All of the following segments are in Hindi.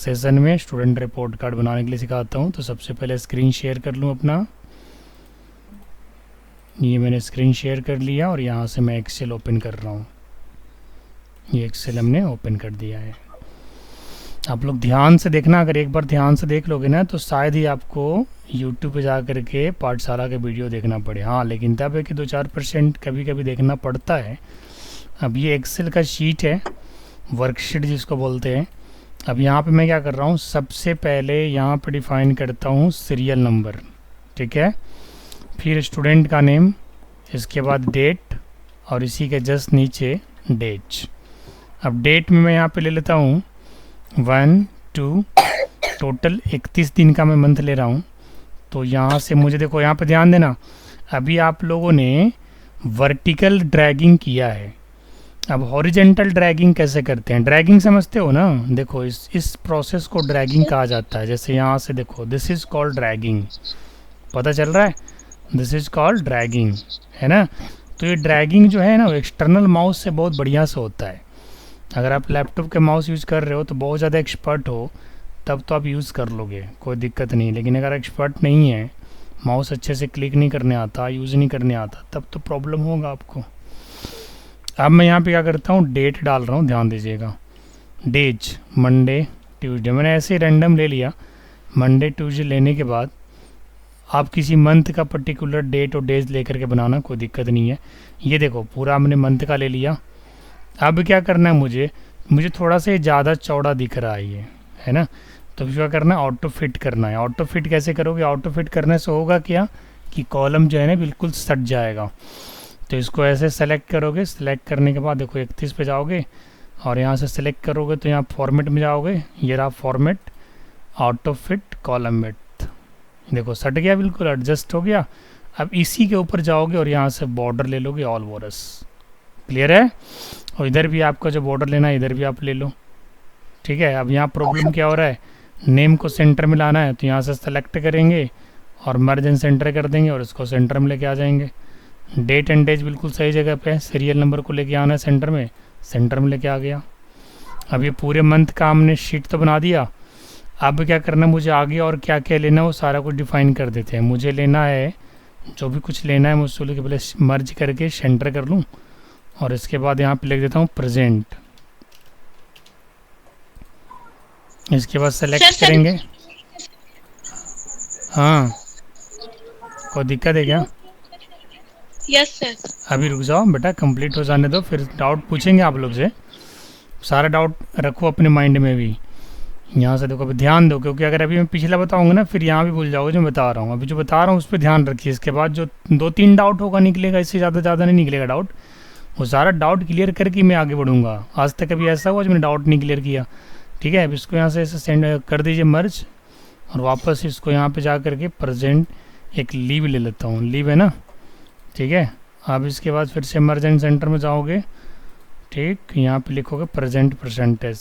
सेशन में स्टूडेंट रिपोर्ट कार्ड बनाने के लिए सिखाता हूँ। तो सबसे पहले स्क्रीन शेयर कर लूँ अपना। ये मैंने स्क्रीन शेयर कर लिया और यहाँ से मैं एक्सेल ओपन कर रहा हूँ। ये एक्सेल हमने ओपन कर दिया है। आप लोग ध्यान से देखना, अगर एक बार ध्यान से देख लोगे ना तो शायद ही आपको यूट्यूब पे जा कर के पाठशाला के वीडियो देखना पड़े। हाँ, लेकिन तब है कि 2-4% कभी कभी देखना पड़ता है। अब ये एक्सेल का शीट है, वर्कशीट जिसको बोलते हैं। अब यहाँ पे मैं क्या कर रहा हूँ, सबसे पहले यहाँ पे डिफाइन करता हूँ सीरियल नंबर, ठीक है। फिर स्टूडेंट का नेम, इसके बाद डेट और इसी के जस्ट नीचे डेट। अब डेट में मैं यहाँ पे ले लेता हूँ 1, 2, टोटल 31 दिन का मैं मंथ ले रहा हूँ। तो यहाँ से मुझे देखो, यहाँ पे ध्यान देना, अभी आप लोगों ने वर्टिकल ड्रैगिंग किया है। अब हॉरिजेंटल ड्रैगिंग कैसे करते हैं, ड्रैगिंग समझते हो ना। देखो इस प्रोसेस को ड्रैगिंग कहा जाता है। जैसे यहाँ से देखो, दिस इज़ कॉल्ड ड्रैगिंग, पता चल रहा है, दिस इज़ कॉल्ड ड्रैगिंग, है ना। तो ये ड्रैगिंग जो है ना, वो एक्सटर्नल माउस से बहुत बढ़िया से होता है। अगर आप लैपटॉप के माउस यूज़ कर रहे हो तो बहुत ज़्यादा एक्सपर्ट हो तब तो आप यूज़ कर लोगे, कोई दिक्कत नहीं। लेकिन अगर एक्सपर्ट नहीं है, माउस अच्छे से क्लिक नहीं करने आता, यूज़ नहीं करने आता, तब तो प्रॉब्लम होगा आपको। अब मैं यहाँ पे क्या करता हूँ, डेट डाल रहा हूँ, ध्यान दीजिएगा। डेज मंडे ट्यूसडे, मैंने ऐसे ही रैंडम ले लिया। मंडे ट्यूसडे लेने के बाद आप किसी मंथ का पर्टिकुलर डेट और डेज लेकर के बनाना, कोई दिक्कत नहीं है। ये देखो पूरा हमने मंथ का ले लिया। अब क्या करना है, मुझे थोड़ा सा ज़्यादा चौड़ा दिख रहा है ये, है ना। तो क्या करना है, ऑटो फिट करना है। ऑटो फिट कैसे करोगे, ऑटो फिट करने से होगा क्या कि कॉलम जो है ना बिल्कुल सट जाएगा। तो इसको ऐसे सेलेक्ट करोगे, सेलेक्ट करने के बाद देखो 31 पे जाओगे और यहाँ से सेलेक्ट करोगे तो यहाँ फॉर्मेट में जाओगे, ये रहा format, auto fit column width, देखो सट गया, बिल्कुल एडजस्ट हो गया। अब इसी के ऊपर जाओगे और यहाँ से बॉर्डर ले लोगे, ऑल बॉर्डर्स, क्लियर है। और इधर भी आपका जो बॉर्डर लेना है इधर भी आप ले लो, ठीक है। अब यहाँ प्रॉब्लम क्या हो रहा है, नेम को सेंटर में लाना है, तो यहाँ से सेलेक्ट करेंगे और मर्ज एंड सेंटर कर देंगे और इसको सेंटर में लेके आ जाएंगे। डेट एंड डेज बिल्कुल सही जगह पे है, सीरियल नंबर को लेके आना है सेंटर में लेके आ गया। अब ये पूरे मंथ का हमने शीट तो बना दिया। अब क्या करना है, मुझे आगे और क्या क्या लेना है वो सारा कुछ डिफाइन कर देते हैं। मुझे लेना है, जो भी कुछ लेना है मुझसे लेके पहले मर्ज करके सेंटर कर लूँ और इसके बाद यहाँ पे लिख देता हूँ प्रेजेंट। इसके बाद सेलेक्ट करेंगे। हाँ, कोई दिक्कत है क्या? Yes sir. अभी रुक जाओ बेटा, कंप्लीट हो जाने दो, फिर डाउट पूछेंगे आप लोग से। सारा डाउट रखो अपने माइंड में भी। यहाँ से देखो, अभी ध्यान दो, क्योंकि अगर अभी मैं पिछला बताऊंगा ना फिर यहाँ भी भूल जाओगे जो बता रहा हूँ। अभी जो बता रहा हूँ उस पर ध्यान रखिए। इसके बाद जो 2-3 डाउट होगा निकलेगा, इससे ज़्यादा नहीं निकलेगा डाउट। वो सारा डाउट क्लियर करके मैं आगे बढ़ूँगा। आज तक कभी ऐसा हुआ जो मैंने डाउट नहीं क्लियर किया, ठीक है। अब इसको यहाँ से ऐसे सेंड कर दीजिए मर्ज और वापस इसको यहाँ पे जा करके प्रेजेंट एक लीव ले लेता हूँ, लीव है ना, ठीक है। अब इसके बाद फिर से मर्ज एंड सेंटर में जाओगे, ठीक, यहाँ पे लिखोगे प्रेजेंट परसेंटेज,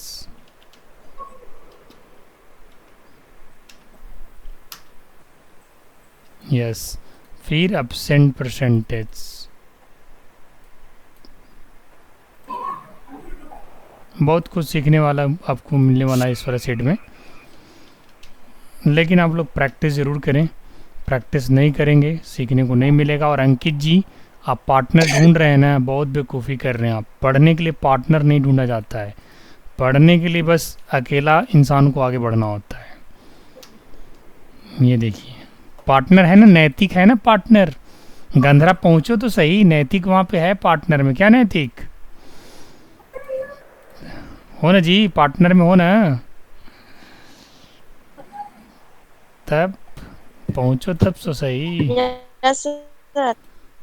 यस, फिर एब्सेंट परसेंटेज। बहुत कुछ सीखने वाला आपको मिलने वाला है इस वाले सेट में, लेकिन आप लोग प्रैक्टिस ज़रूर करें। प्रैक्टिस नहीं करेंगे सीखने को नहीं मिलेगा। और अंकित जी, आप पार्टनर ढूंढ रहे हैं ना, बहुत बेवकूफ़ी कर रहे हैं आप। पढ़ने के लिए पार्टनर नहीं ढूंढा जाता है, पढ़ने के लिए बस अकेला इंसान को आगे बढ़ना होता है। ये देखिए पार्टनर है ना, नैतिक है ना पार्टनर। गंधरा पहुंचो तो सही, नैतिक वहाँ पे है पार्टनर में, क्या नैतिक हो ना जी, पार्टनर में हो ना, तब पहुंचो तब तो सही। Yes sir.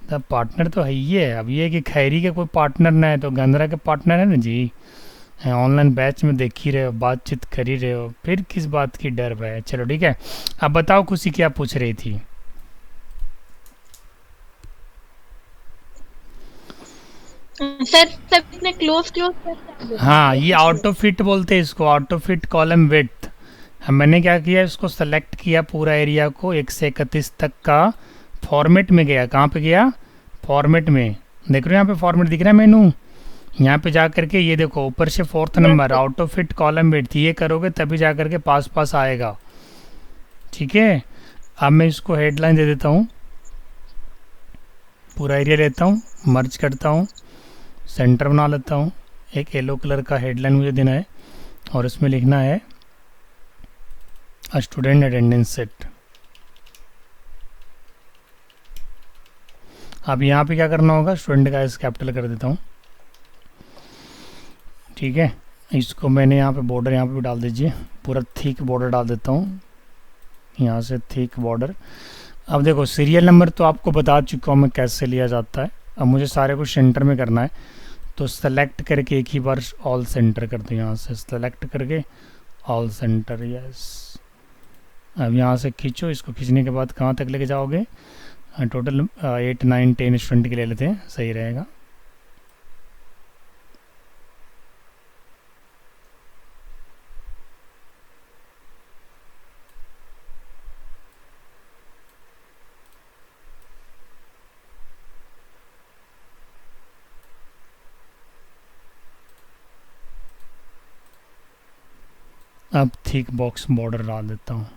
तब पार्टनर तो है ही है। अब ये कि खैरी के कोई पार्टनर ना है तो गंधरा के पार्टनर है ना जी। ऑनलाइन बैच में देख ही रहे हो, बातचीत कर ही रहे हो, फिर किस बात की डर है। चलो ठीक है, अब बताओ खुशी क्या पूछ रही थी। सर सब ने क्लोज हाँ, ये ऑटो फिट बोलते हैं इसको, ऑटो फिट कॉलम विड्थ। मैंने क्या किया, इसको सेलेक्ट किया पूरा एरिया को 1 से 31 तक का। फॉर्मेट में गया, कहाँ पे गया, फॉर्मेट में। देख रहे हो यहाँ पे फॉर्मेट दिख रहा है मेनू, यहाँ पे जा करके ये देखो ऊपर से fourth number out of fit column width, ये करोगे तभी जा करके पास पास आएगा। ठीक है, अब मैं इसको हेडलाइन दे देता हूँ, पूरा एरिया लेता हूँ, मर्ज करता हूँ, सेंटर बना लेता हूँ, एक येलो कलर का हेडलाइन मुझे देना है और इसमें लिखना है स्टूडेंट अटेंडेंस सेट। अब यहाँ पे क्या करना होगा, स्टूडेंट का एस कैपिटल कर देता हूँ। ठीक है, इसको मैंने यहाँ पे बॉर्डर यहाँ पे भी डाल दीजिए, पूरा थिक बॉर्डर डाल देता हूँ, यहाँ से थिक बॉर्डर। अब देखो सीरियल नंबर तो आपको बता चुका हूँ मैं कैसे लिया जाता है। अब मुझे सारे कुछ सेंटर में करना है, तो सेलेक्ट करके एक ही बार ऑल सेंटर कर दो, यहाँ से सेलेक्ट करके ऑल सेंटर, यस। अब यहाँ से खींचो, इसको खींचने के बाद कहाँ तक लेके जाओगे, टोटल 8 9 10 स्टूडेंट के ले लेते हैं, सही रहेगा। अब थिक बॉक्स बॉर्डर डाल देता हूँ।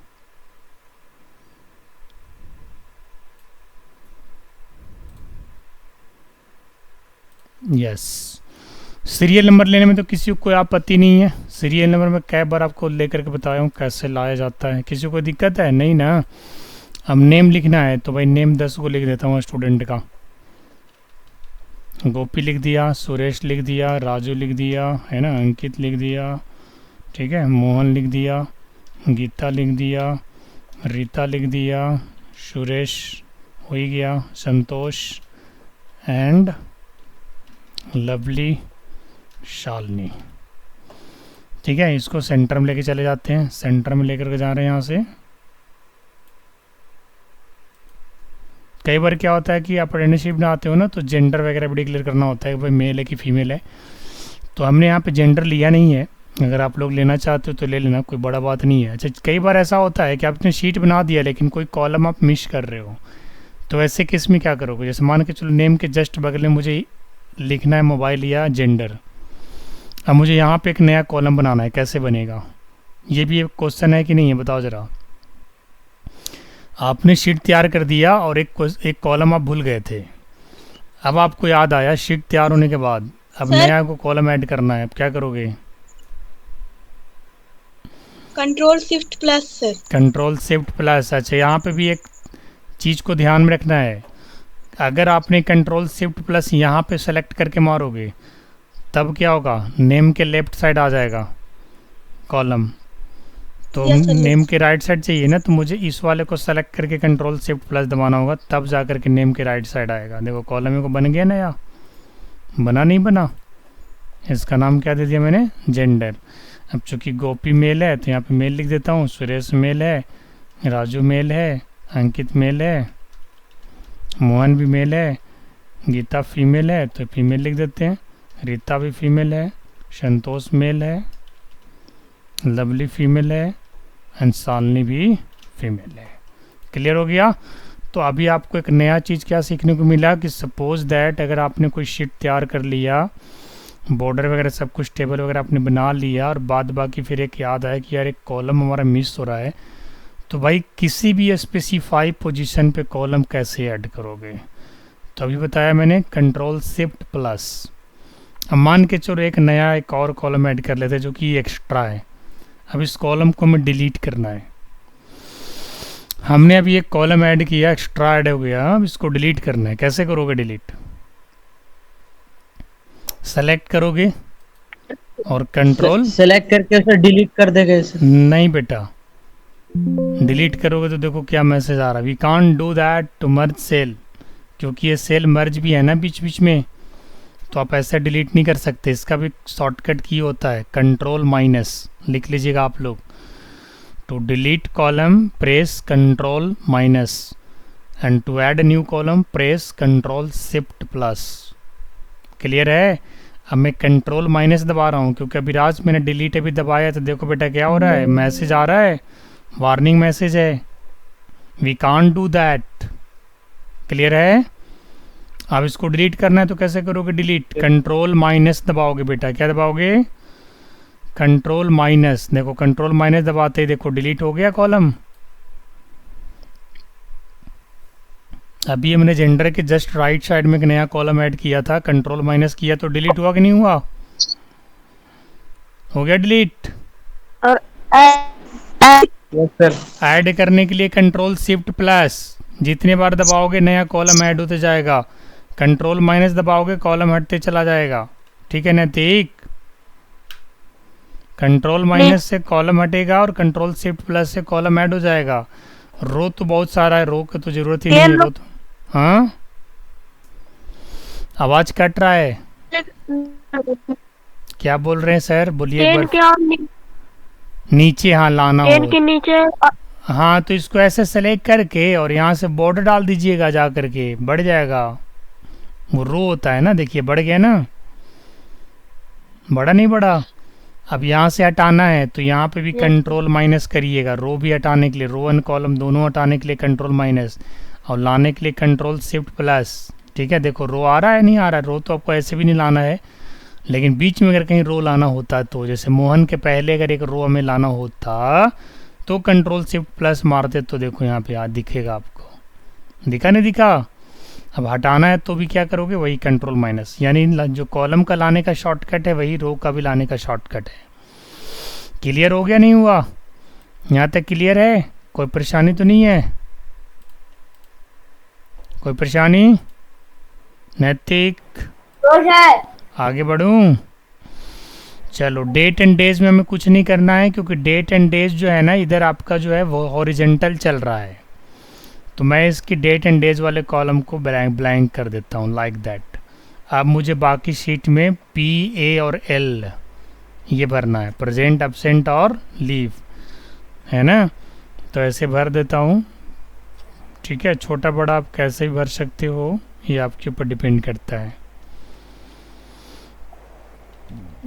यस, सीरियल नंबर लेने में तो किसी को कोई आपत्ति नहीं है। सीरियल नंबर में कई बार आपको लेकर के बताया हूँ कैसे लाया जाता है, किसी को दिक्कत है नहीं ना। अब नेम लिखना है तो भाई नेम 10 को लिख देता हूँ स्टूडेंट का। गोपी लिख दिया, सुरेश लिख दिया, राजू लिख दिया, है ना, अंकित लिख दिया, ठीक है, मोहन लिख दिया, गीता लिख दिया, रीता लिख दिया, सुरेश हो ही गया, संतोष एंड लवली, शालिनी। ठीक है, इसको सेंटर में लेके चले जाते हैं, सेंटर में लेकर के जा रहे हैं यहाँ से। कई बार क्या होता है कि आप अटेंडरशिप में आते हो ना, तो जेंडर वगैरह भी डिक्लेयर करना होता है कि भाई मेल है कि फीमेल है। तो हमने यहाँ पे जेंडर लिया नहीं है, अगर आप लोग लेना चाहते हो तो ले लेना, कोई बड़ा बात नहीं है। अच्छा, कई बार ऐसा होता है कि आपने शीट बना दिया लेकिन कोई कॉलम आप मिस कर रहे हो, तो ऐसे केस में क्या करोगे, जैसे मान के चलो नेम के जस्ट बगल में मुझे लिखना है मोबाइल या जेंडर। अब मुझे यहाँ पे एक नया कॉलम बनाना है, कैसे बनेगा, ये भी एक क्वेश्चन है कि नहीं है, बताओ ज़रा। आपने शीट तैयार कर दिया और एक कॉलम आप भूल गए थे, अब आपको याद आया शीट तैयार होने के बाद, अब नया को कॉलम ऐड करना है, अब क्या करोगे, control shift plus sir. Control shift plus. अच्छा, यहाँ पे भी एक चीज़ को ध्यान में रखना है, अगर आपने कंट्रोल शिफ्ट प्लस यहाँ पे सेलेक्ट करके मारोगे तब क्या होगा, नेम के लेफ्ट साइड आ जाएगा कॉलम, तो नेम के राइट साइड चाहिए ना, तो मुझे इस वाले को सेलेक्ट करके कंट्रोल शिफ्ट प्लस दबाना होगा, तब जा कर के नेम के राइट साइड आएगा। देखो कॉलम को बन गया ना, या बना नहीं बना, इसका नाम क्या दे दिया मैंने, जेंडर। अब चूँकि गोपी मेल है तो यहाँ पे मेल लिख देता हूँ, सुरेश मेल है, राजू मेल है, अंकित मेल है, मोहन भी मेल है, गीता फीमेल है तो फीमेल लिख देते हैं, रीता भी फीमेल है, संतोष मेल है, लवली फीमेल है एंड शालिनी भी फीमेल है। क्लियर हो गया। तो अभी आपको एक नया चीज़ क्या सीखने को मिला कि सपोज दैट अगर आपने कोई शीट तैयार कर लिया, बॉर्डर वगैरह सब कुछ टेबल वगैरह आपने बना लिया, और बाद बाकी फिर एक याद आया कि यार एक कॉलम हमारा मिस हो रहा है, तो भाई किसी भी स्पेसिफाई पोजीशन पे कॉलम कैसे ऐड करोगे, तो अभी बताया मैंने कंट्रोल शिफ्ट प्लस। अब मान के चलो एक नया एक और कॉलम ऐड कर लेते हैं जो कि एक्स्ट्रा है, अब इस कॉलम को हमें डिलीट करना है। हमने अभी एक कॉलम ऐड किया, एक्स्ट्रा ऐड हो गया, अब इसको डिलीट करना है, कैसे करोगे डिलीट, सेलेक्ट करोगे और कंट्रोल सेलेक्ट करके उसे डिलीट कर देगा इसे। नहीं बेटा, डिलीट करोगे तो देखो क्या मैसेज आ रहा है, we can't do that to merge cell, क्योंकि ये सेल मर्ज भी है ना बीच बीच में, तो आप ऐसे डिलीट नहीं कर सकते। इसका भी शॉर्टकट की होता है कंट्रोल माइनस, लिख लीजिएगा आप लोग, to delete column press control minus and to add new column press control shift plus. Clear है। अब मैं कंट्रोल माइनस दबा रहा हूँ क्योंकि अभी राज मैंने डिलीट अभी दबाया, तो देखो बेटा क्या हो रहा है, मैसेज आ रहा है, वार्निंग मैसेज है, we can't do that. Clear है। अब इसको डिलीट करना है तो कैसे करोगे डिलीट? कंट्रोल माइनस दबाओगे बेटा। क्या दबाओगे? Control minus. देखो कंट्रोल माइनस दबाते ही देखो डिलीट हो गया कॉलम। अभी हमने जेंडर के जस्ट राइट साइड में एक नया कॉलम ऐड किया था, कंट्रोल माइनस किया तो डिलीट हुआ कि नहीं हुआ? हो गया डिलीट। और यस सर। ऐड करने के लिए कंट्रोल शिफ्ट प्लस, जितने बार दबाओगे नया कॉलम ऐड होते जाएगा। कंट्रोल माइनस दबाओगे कॉलम हटते चला जाएगा। ठीक है नैतिक? कंट्रोल माइनस से कॉलम हटेगा और कंट्रोल शिफ्ट प्लस से कॉलम ऐड हो जाएगा। रो तो बहुत सारा है, रो की तो जरूरत ही नहीं है। रो तो हाँ, आवाज कट रहा है। क्या बोल रहे हैं सर? बोलिए एक बार। नीचे हाँ लाना हो के नीचे हाँ, तो इसको ऐसे सेलेक्ट करके और यहाँ से बॉर्डर डाल दीजिएगा, जा करके बढ़ जाएगा। वो रो होता है ना, देखिए बढ़ गया ना, बड़ा नहीं बढ़ा। अब यहाँ से हटाना है तो यहाँ पे भी कंट्रोल माइनस करिएगा, रो भी हटाने के लिए, रो एंड कॉलम दोनों हटाने के लिए कंट्रोल माइनस, और लाने के लिए कंट्रोल शिफ्ट प्लस। ठीक है, देखो रो आ रहा है नहीं आ रहा है? रो तो आपको ऐसे भी नहीं लाना है, लेकिन बीच में अगर कहीं रो लाना होता तो, जैसे मोहन के पहले अगर एक रो हमें लाना होता तो कंट्रोल शिफ्ट प्लस मारते तो देखो यहाँ पे याद दिखेगा आपको। दिखा नहीं दिखा? अब हटाना है तो भी क्या करोगे? वही कंट्रोल माइनस, यानी जो कॉलम का लाने का शॉर्टकट है वही रो का भी लाने का शॉर्टकट है। क्लियर हो गया नहीं हुआ? यहाँ तक क्लियर है? कोई परेशानी तो नहीं है? कोई परेशानी? नैतिक आगे बढ़ूं? चलो, डेट एंड डेज में हमें कुछ नहीं करना है, क्योंकि डेट एंड डेज जो है ना इधर आपका जो है वो हॉरिजेंटल चल रहा है। तो मैं इसकी डेट एंड डेज वाले कॉलम को ब्लैंक कर देता हूँ लाइक दैट। अब मुझे बाकी शीट में पी, ए और एल ये भरना है, प्रेजेंट, एब्सेंट और लीव, है ना? तो ऐसे भर देता हूँ। ठीक है, छोटा बड़ा आप कैसे भी भर सकते हो, ये आपके ऊपर डिपेंड करता है।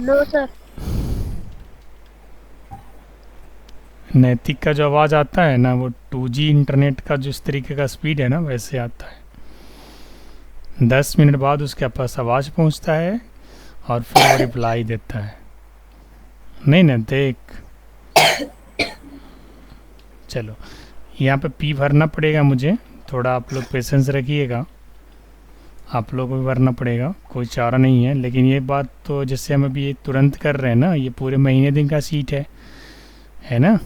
No sir. नैतिक का जो आवाज़ आता है ना वो 2G इंटरनेट का जिस तरीके का स्पीड है ना वैसे आता है। 10 मिनट बाद उसके पास आवाज़ पहुंचता है और फिर वो रिप्लाई देता है। नहीं नैतिक, चलो यहाँ पे पी भरना पड़ेगा मुझे, थोड़ा आप लोग पेशेंस रखिएगा, आप लोगों को भी भरना पड़ेगा, कोई चारा नहीं है। लेकिन ये बात तो जैसे हम अभी ये तुरंत कर रहे हैं ना, ये पूरे महीने दिन का सीट है ना?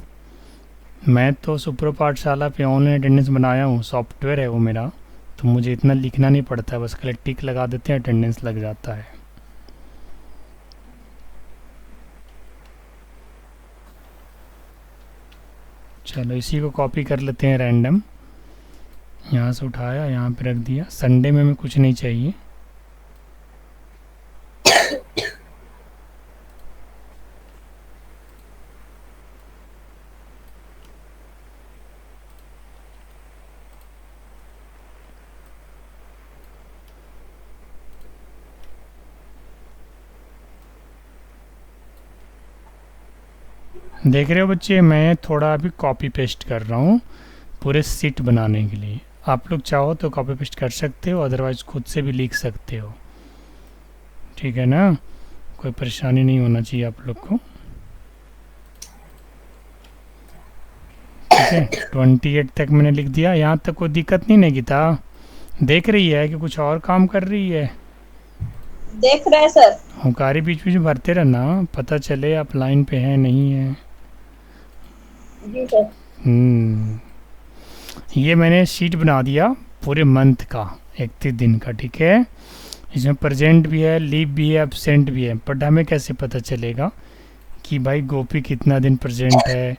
मैं तो सुप्रो पाठशाला पे ऑनलाइन अटेंडेंस बनाया हूँ, सॉफ्टवेयर है वो मेरा, तो मुझे इतना लिखना नहीं पड़ता है, बस खाली टिक लगा देते हैं, अटेंडेंस लग जाता है। चलो इसी को कॉपी कर लेते हैं रैंडम, यहाँ से उठाया यहाँ पे रख दिया। संडे में हमें कुछ नहीं चाहिए। देख रहे हो बच्चे, मैं थोड़ा अभी कॉपी पेस्ट कर रहा हूँ पूरे सीट बनाने के लिए। आप लोग चाहो तो कॉपी पेस्ट कर सकते हो, अदरवाइज खुद से भी लिख सकते हो। ठीक है ना, कोई परेशानी नहीं होना चाहिए आप लोग को। ठीक है, 28 तक मैंने लिख दिया। यहाँ तक कोई दिक्कत नहीं है गीता? देख रही है कि कुछ और काम कर रही है? देख रहे हैं सर। हुकारी बीच बीच में भरते रहना, पता चले आप लाइन पे हैं नहीं है। जी सर। ये मैंने शीट बना दिया पूरे मंथ का, 31 दिन का। ठीक है, इसमें प्रेजेंट भी है, लीव भी है, एब्सेंट भी है। बट हमें कैसे पता चलेगा कि भाई गोपी कितना दिन प्रेजेंट है,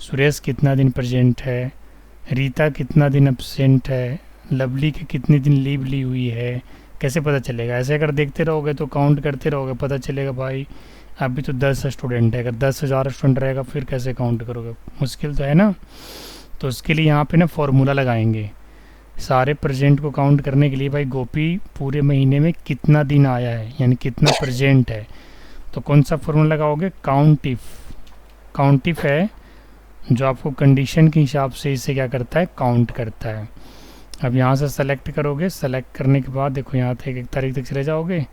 सुरेश कितना दिन प्रेजेंट है, रीता कितना दिन एब्सेंट है, लवली के कितने दिन लीव ली हुई है? कैसे पता चलेगा? ऐसे अगर देखते रहोगे तो काउंट करते रहोगे, पता चलेगा भाई अभी तो 10 स्टूडेंट है। अगर 10,000 स्टूडेंट रहेगा फिर कैसे काउंट करोगे? मुश्किल तो है ना। तो उसके लिए यहाँ पे ना फॉर्मूला लगाएंगे सारे प्रेजेंट को काउंट करने के लिए। भाई गोपी पूरे महीने में कितना दिन आया है, यानी कितना प्रेजेंट है। तो कौन सा फॉर्मूला लगाओगे? Count if. काउंट इफ है जो आपको कंडीशन के हिसाब से इसे क्या करता है, काउंट करता है। अब यहाँ से सेलेक्ट करोगे, सेलेक्ट करने के बाद देखो यहाँ तक 1 तारीख तक चले जाओगे,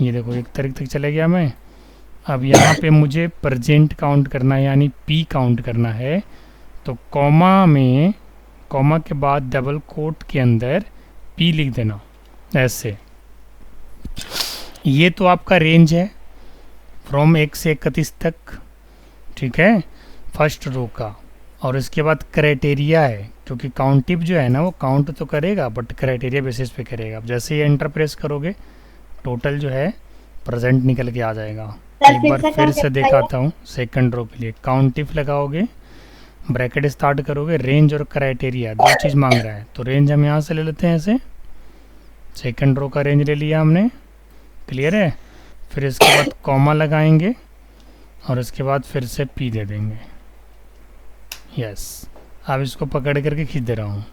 ये देखो 1 तारीख तक चले गया मैं। अब यहाँ पे मुझे प्रेजेंट काउंट करना है, यानी पी काउंट करना है, तो कॉमा के बाद डबल कोट के अंदर पी लिख देना ऐसे। ये तो आपका रेंज है फ्रॉम 1 से 31 तक, ठीक है, फर्स्ट रो का। और इसके बाद क्राइटेरिया है, क्योंकि काउंटिव जो है ना वो काउंट तो करेगा बट क्राइटेरिया बेसिस पे करेगा। अब जैसे ये एंटर प्रेस करोगे टोटल जो है प्रेजेंट निकल के आ जाएगा। एक बार फिर से दिखाता हूँ, सेकंड रो के लिए काउंटिव लगाओगे, ब्रैकेट स्टार्ट करोगे, रेंज और क्राइटेरिया 2 चीज़ मांग रहा है, तो रेंज हम यहाँ से ले लेते हैं ऐसे, सेकंड रो का रेंज ले लिया हमने, क्लियर है। फिर इसके बाद कॉमा लगाएंगे और इसके बाद फिर से पी दे देंगे, यस। अब इसको पकड़ करके खींच दे रहा हूँ,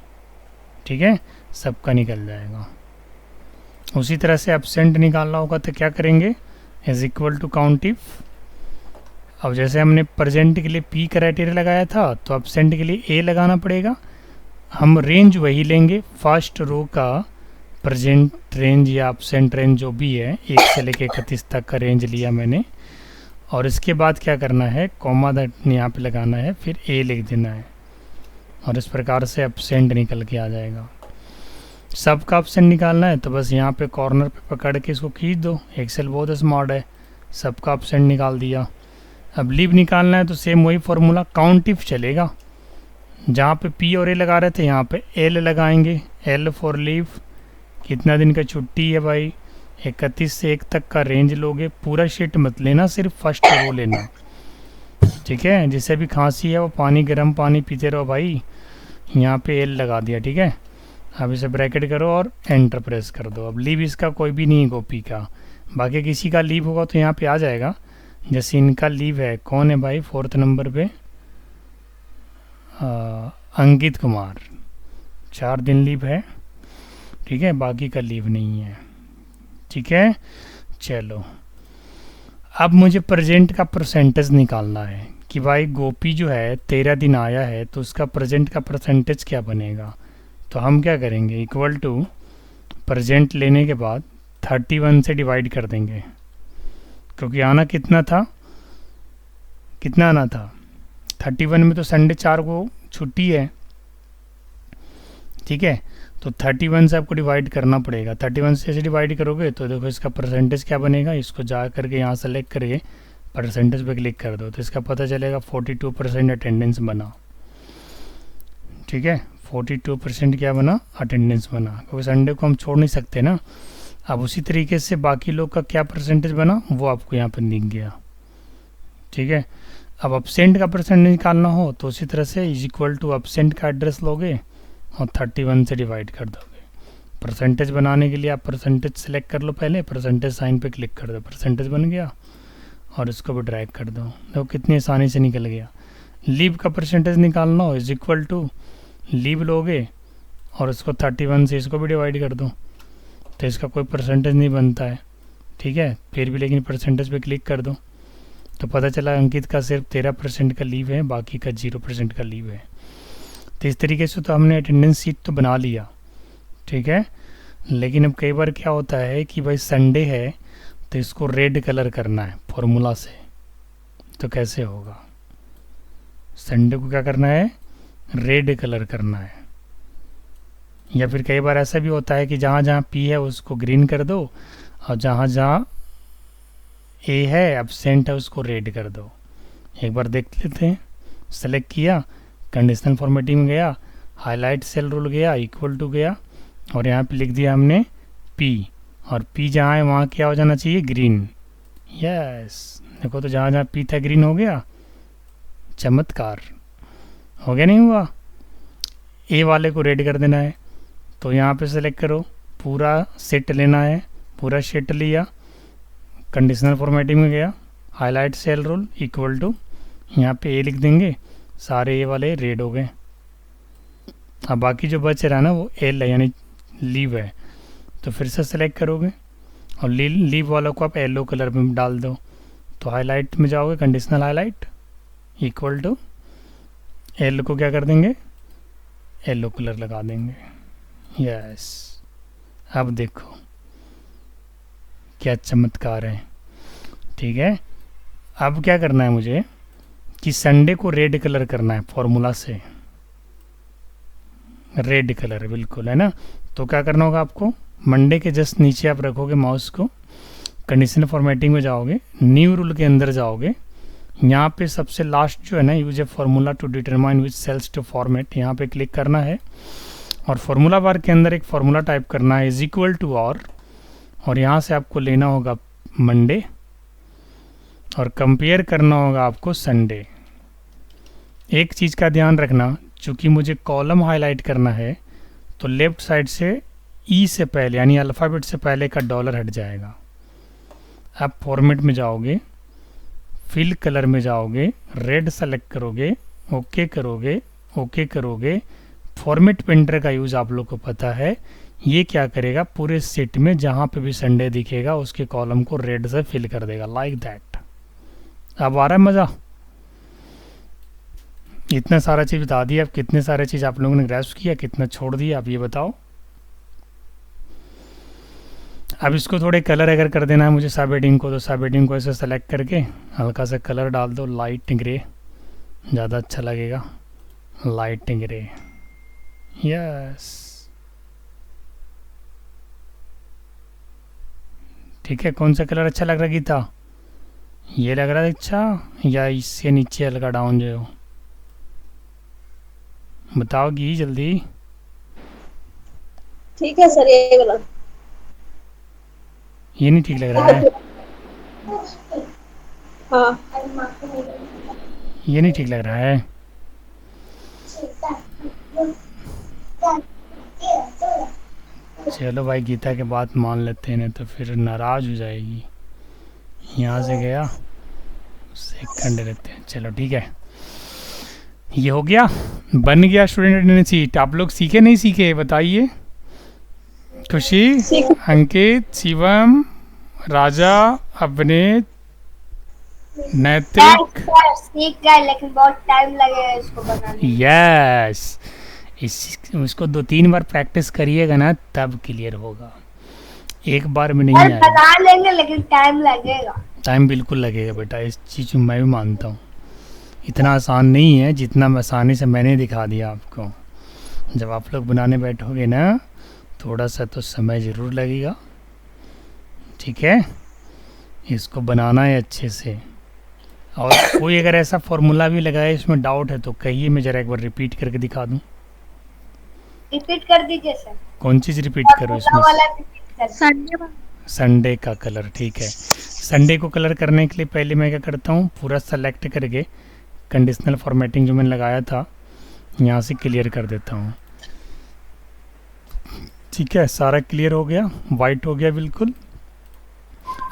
ठीक है, सबका निकल जाएगा। उसी तरह से एब्सेंट निकालना होगा तो क्या करेंगे, इज इक्वल टू काउंटिव। अब जैसे हमने प्रेजेंट के लिए पी क्राइटेरिया लगाया था, तो एब्सेंट के लिए ए लगाना पड़ेगा। हम रेंज वही लेंगे, फर्स्ट रो का प्रेजेंट रेंज या एब्सेंट रेंज जो भी है, 1 से लेके 31 तक का रेंज लिया मैंने। और इसके बाद क्या करना है, कॉमा यहाँ पे लगाना है, फिर ए लिख देना है, और इस प्रकार से एब्सेंट निकल के आ जाएगा। सबका एब्सेंट निकालना है तो बस यहाँ पे कॉर्नर पे पकड़ के इसको खींच दो, एक्सेल बहुत स्मार्ट है, सबका एब्सेंट निकाल दिया। अब लीव निकालना है तो सेम वही फार्मूला, काउंटिव चलेगा। जहाँ पे पी और ए लगा रहे थे यहाँ पे एल लगाएंगे, एल फॉर लीव। कितना दिन का छुट्टी है भाई, 31 से 1 तक का रेंज लोगे, पूरा शीट मत लेना, सिर्फ फर्स्ट रो लेना, ठीक है। जिसे भी खांसी है वो पानी, गर्म पानी पीते रहो भाई। यहाँ पे एल लगा दिया, ठीक है। अब इसे ब्रैकेट करो और एंटर प्रेस कर दो। अब लीव इसका कोई भी नहीं है कॉपी का, बाकी किसी का लीव होगा तो यहाँ पे आ जाएगा। जैसे इनका लीव है, कौन है भाई 4th नंबर पे, अंकित कुमार, 4 दिन लीव है, ठीक है, बाकी का लीव नहीं है, ठीक है। चलो अब मुझे प्रेजेंट का परसेंटेज निकालना है कि भाई गोपी जो है 13 दिन आया है तो उसका प्रेजेंट का परसेंटेज क्या बनेगा। तो हम क्या करेंगे, इक्वल टू प्रेजेंट लेने के बाद 31 से डिवाइड कर देंगे, क्योंकि आना कितना था, कितना आना था 31 में, तो संडे 4 को छुट्टी है, ठीक है। तो 31 से आपको डिवाइड करना पड़ेगा। 31 से डिवाइड करोगे तो देखो इसका परसेंटेज क्या बनेगा। इसको जा करके यहाँ सेलेक्ट करके परसेंटेज पे क्लिक कर दो तो इसका पता चलेगा 42% अटेंडेंस बना, ठीक है। 42% क्या बना, अटेंडेंस बना, क्योंकि संडे को हम छोड़ नहीं सकते ना। अब उसी तरीके से बाकी लोग का क्या परसेंटेज बना वो आपको यहाँ पर दिख गया, ठीक है। अब एब्सेंट का परसेंटेज निकालना हो तो उसी तरह से इज इक्वल टू एब्सेंट का एड्रेस लोगे और 31 से डिवाइड कर दोगे। परसेंटेज बनाने के लिए आप परसेंटेज सेलेक्ट कर लो, पहले परसेंटेज साइन पे क्लिक कर दो, परसेंटेज बन गया, और इसको भी ड्रैग कर दो, देखो कितनी आसानी से निकल गया। लीव का परसेंटेज निकालना हो, इज इक्वल टू लीव लोगे और इसको 31 से इसको भी डिवाइड कर दो, तो इसका कोई परसेंटेज नहीं बनता है, ठीक है। फिर भी लेकिन परसेंटेज पे क्लिक कर दो तो पता चला अंकित का सिर्फ 13% का लीव है, बाकी का 0% का लीव है। तो इस तरीके से तो हमने अटेंडेंस शीट तो बना लिया, ठीक है। लेकिन अब कई बार क्या होता है कि भाई संडे है तो इसको रेड कलर करना है फॉर्मूला से, तो कैसे होगा, संडे को क्या करना है, रेड कलर करना है। या फिर कई बार ऐसा भी होता है कि जहाँ जहाँ पी है उसको ग्रीन कर दो और जहाँ जहाँ ए है एब्सेंट है उसको रेड कर दो। एक बार देख लेते हैं, सेलेक्ट किया, कंडीशनल फॉर्मेटिंग में गया, हाईलाइट सेल रूल गया, इक्वल टू गया, और यहाँ पे लिख दिया हमने पी, और पी जहाँ है वहाँ क्या हो जाना चाहिए, ग्रीन। यस, देखो तो जहाँ जहाँ पी था ग्रीन हो गया, चमत्कार हो गया, नहीं हुआ। ए वाले को रेड कर देना है तो यहाँ पे सेलेक्ट करो, पूरा सेट लेना है, पूरा सेट लिया, कंडीशनल फॉर्मेटिंग में गया, highlight cell rule equal to, यहाँ पे ए लिख देंगे, सारे ए वाले रेड हो गए। अब बाकी जो बच रहा है ना वो एल है, यानी लीव है, तो फिर से सेलेक्ट करोगे और लीव वालों को आप येलो कलर में डाल दो, तो हाईलाइट में जाओगे, conditional highlight equal to L को क्या कर देंगे, येलो कलर लगा देंगे, यस, अब देखो क्या चमत्कार है। ठीक है, अब क्या करना है मुझे कि संडे को रेड कलर करना है फॉर्मूला से, रेड कलर बिल्कुल, है ना। तो क्या करना होगा आपको, मंडे के जस्ट नीचे आप रखोगे माउस को, कंडीशनल फॉर्मेटिंग में जाओगे, न्यू रूल के अंदर जाओगे, यहाँ पे सबसे लास्ट जो है ना, use a formula to determine which cells to format, यहाँ पे क्लिक करना है और फार्मूला बार के अंदर एक फार्मूला टाइप करना है, इज इक्वल टू और यहाँ से आपको लेना होगा मंडे और कंपेयर करना होगा आपको संडे। एक चीज़ का ध्यान रखना, चूँकि मुझे कॉलम हाईलाइट करना है तो लेफ्ट साइड से ई से पहले यानी अल्फ़ाबेट से पहले का डॉलर हट जाएगा। आप फॉर्मेट में जाओगे, फिल कलर में जाओगे, रेड सेलेक्ट करोगे, ओके करोगे, ओके करोगे। फॉर्मेट पेंटर का यूज़ आप लोग को पता है, ये क्या करेगा, पूरे सेट में जहाँ पे भी संडे दिखेगा उसके कॉलम को रेड से फिल कर देगा, लाइक दैट। अब आ रहा है मज़ा। इतना सारा चीज़ बता दिया, अब कितने सारे चीज़ आप लोगों ने ग्रैस्प किया, कितना छोड़ दिया, आप ये बताओ। अब इसको थोड़े कलर अगर कर देना है मुझे सब हेडिंग को, तो सब हेडिंग को ऐसे सेलेक्ट करके हल्का सा कलर डाल दो, लाइट ग्रे, ज़्यादा अच्छा लगेगा, लाइट ग्रे। यस, ठीक है। कौन सा कलर अच्छा लग रहा है गीता, ये लग रहा है अच्छा, या इससे नीचे हल्का डाउन जो हो, बताओगी जल्दी। ठीक है सर, ये वाला। ये नहीं ठीक लग रहा है, हाँ, ये नहीं ठीक लग रहा है। चलो भाई, गीता के बात मान लेते हैं, नहीं तो फिर नाराज हो जाएगी। यहाँ से गया, सेकंड लेते हैं, चलो ठीक है। ये हो गया, बन गया स्टूडेंट अटेंडेंस शीट। आप लोग सीखे नहीं सीखे बताइए, खुशी, अंकित, शिवम, राजा, अपने, नैतिक। सीख गए लेकिन बहुत टाइम लगेगा इसको बनाने। यस, इसको 2-3 बार प्रैक्टिस करिएगा ना, तब क्लियर होगा, एक बार में नहीं सर आएगा। बना लेंगे लेकिन टाइम लगेगा। टाइम बिल्कुल लगेगा बेटा, इस चीज़ में मैं भी मानता हूँ। इतना आसान नहीं है जितना आसानी से मैंने दिखा दिया आपको। जब आप लोग बनाने बैठोगे ना, थोड़ा सा तो समय ज़रूर लगेगा, ठीक है। इसको बनाना है अच्छे से। और कोई अगर ऐसा फॉर्मूला भी लगाए इसमें डाउट है तो कहिए, मैं ज़रा एक बार रिपीट करके दिखा दूँ। रिपीट कर दीजिए सर। कौन चीज़ रिपीट करो इसमें? वाला रिपीट कर। संडे का कलर, ठीक है। संडे को कलर करने के लिए पहले मैं क्या करता हूँ, पूरा सेलेक्ट करके कंडीशनल फॉर्मेटिंग जो मैंने लगाया था यहाँ से क्लियर कर देता हूँ, ठीक है। सारा क्लियर हो गया, वाइट हो गया बिल्कुल।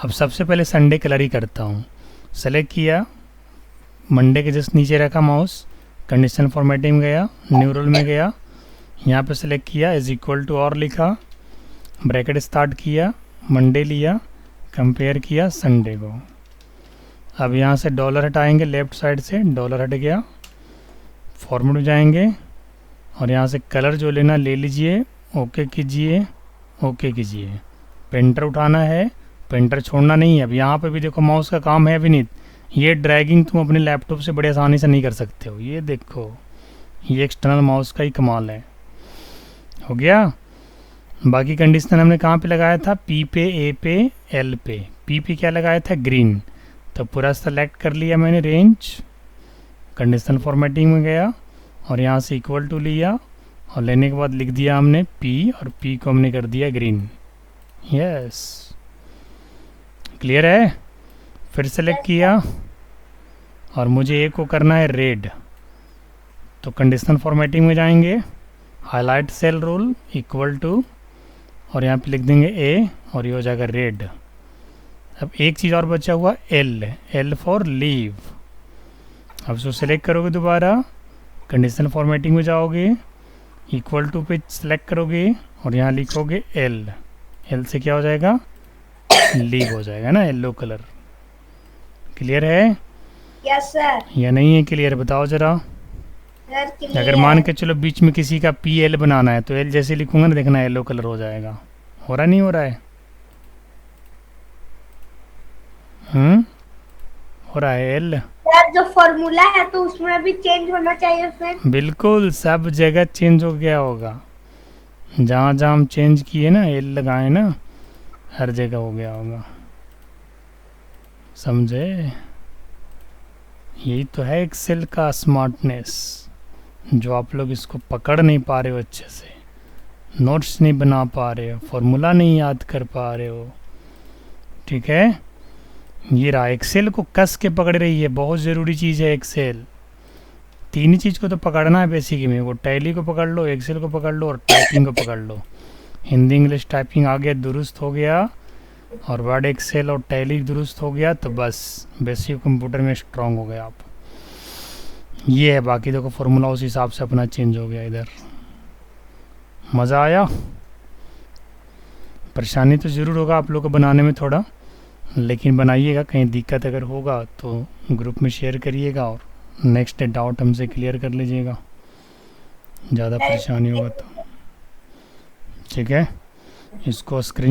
अब सबसे पहले संडे कलर ही करता हूँ। सेलेक्ट किया, मंडे के जस्ट नीचे रखा माउस, कंडीशनल फॉर्मेटिंग में गया, न्यू रूल में गया, यहाँ पे सेलेक्ट किया, इज इक्वल टू और लिखा, ब्रैकेट स्टार्ट किया, मंडे लिया, कंपेयर किया संडे को। अब यहाँ से डॉलर हटाएंगे, लेफ़्ट साइड से डॉलर हट गया, फॉर्मेट में जाएंगे और यहाँ से कलर जो लेना ले लीजिए, ओके कीजिए, ओके कीजिए। पेंटर उठाना है, पेंटर छोड़ना नहीं है। अब यहाँ पे भी देखो माउस का काम है विनीत, ये ड्रैगिंग तुम अपने लैपटॉप से बड़े आसानी से नहीं कर सकते हो। ये देखो, ये एक्सटर्नल माउस का ही कमाल है। हो गया। बाकी कंडीशन हमने कहाँ पे लगाया था, पी पे, ए पे, एल पे। पी पे क्या लगाया था, ग्रीन। तो पूरा सेलेक्ट कर लिया मैंने रेंज, कंडीशनल फॉर्मेटिंग में गया और यहाँ से इक्वल टू लिया और लेने के बाद लिख दिया हमने पी और पी को हमने कर दिया ग्रीन। यस, क्लियर है। फिर सेलेक्ट किया और मुझे ए को करना है रेड, तो कंडीशनल फॉर्मेटिंग में जाएंगे, highlight cell rule equal to और यहाँ पे लिख देंगे ए और ये हो जाएगा रेड। अब एक चीज़ और बचा हुआ, एल, एल फॉर लीव। अब उसको सेलेक्ट करोगे दोबारा, कंडीशनल फॉर्मेटिंग में जाओगे, इक्वल टू पे सेलेक्ट करोगे और यहाँ लिखोगे एल। एल से क्या हो जाएगा, लीव हो जाएगा ना, येलो कलर। क्लियर है यस सर। या नहीं है क्लियर, बताओ ज़रा। घर के लिए अगर मान के चलो बीच में किसी का पी एल बनाना है तो एल जैसे लिखूंगा ना, देखना येलो कलर हो जाएगा। हो रहा नहीं हो रहा है? हो रहा है एल। यार जो फॉर्मूला है तो उसमें भी चेंज होना चाहिए फिर। बिल्कुल सब जगह चेंज हो गया होगा, जहाँ जहाँ हम चेंज किए ना, एल लगाए ना, हर जगह हो गया होगा। समझे? यही तो है एक्सेल का स्मार्टनेस, जो आप लोग इसको पकड़ नहीं पा रहे हो अच्छे से, नोट्स नहीं बना पा रहे हो, फॉर्मूला नहीं याद कर पा रहे हो। ठीक है, ये रहा एक्सेल को कस के पकड़ रही है, बहुत ज़रूरी चीज़ है एक्सेल। तीन ही चीज़ को तो पकड़ना है बेसिक में, वो टैली को पकड़ लो, एक्सेल को पकड़ लो और टाइपिंग को पकड़ लो। हिंदी इंग्लिश टाइपिंग आ गया, दुरुस्त हो गया, और वर्ड एक्सेल और टैली दुरुस्त हो गया, तो बस बेसिक कंप्यूटर में स्ट्रांग हो गए आप। ये है, बाकी देखो फॉर्मूला उस हिसाब से अपना चेंज हो गया। इधर मज़ा आया? परेशानी तो ज़रूर होगा आप लोग को बनाने में थोड़ा, लेकिन बनाइएगा। कहीं दिक्कत अगर होगा तो ग्रुप में शेयर करिएगा, और नेक्स्ट डाउट हमसे क्लियर कर लीजिएगा, ज़्यादा परेशानी होगा तो। ठीक है, इसको स्क्रीन